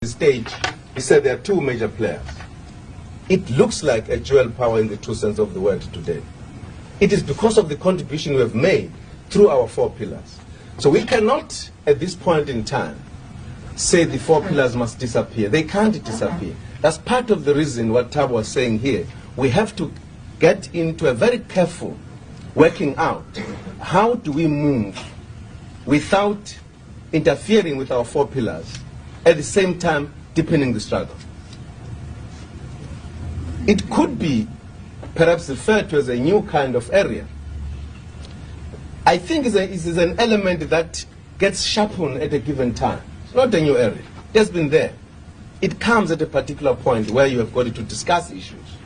stage, he said there are two major players. It looks like a dual power in the true sense of the word today. It is because of the contribution we have made through our four pillars. So we cannot, at this point in time, say the four pillars must disappear. They can't disappear. That's part of the reason what Tab was saying here. We have to get into a very careful working out. How do we move without interfering with our four pillars, at the same time deepening the struggle? It could be perhaps referred to as a new kind of area. I think it is an element that gets sharpened at a given time. It's not a new area. It has been there. It comes at a particular point where you have got to discuss issues.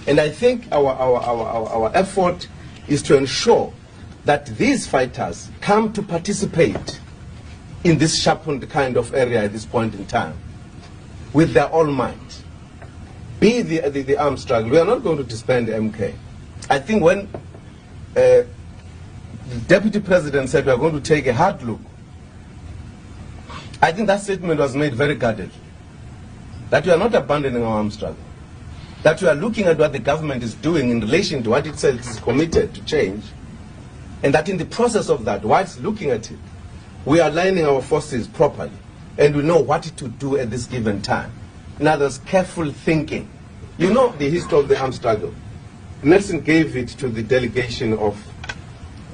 And I think our effort is to ensure that these fighters come to participate in this sharpened kind of area at this point in time with their all might. Be the armed struggle. We are not going to disband MK. I think when the Deputy President said we are going to take a hard look, I think that statement was made very guardedly. That we are not abandoning our armed struggle. That we are looking at what the government is doing in relation to what it says it is committed to change, and that in the process of that, whilst looking at it, we are aligning our forces properly, and we know what to do at this given time. In other words, careful thinking. You know the history of the armed struggle. Nelson gave it to the delegation of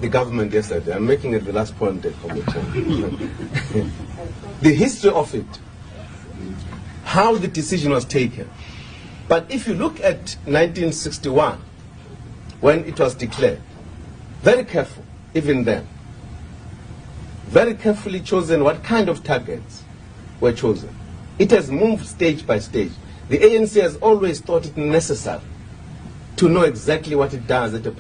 the government yesterday. I'm making it the last point for me. The history of it, how the decision was taken. But if you look at 1961, when it was declared, very careful, even then, very carefully chosen what kind of targets were chosen. It has moved stage by stage. The ANC has always thought it necessary to know exactly what it does at a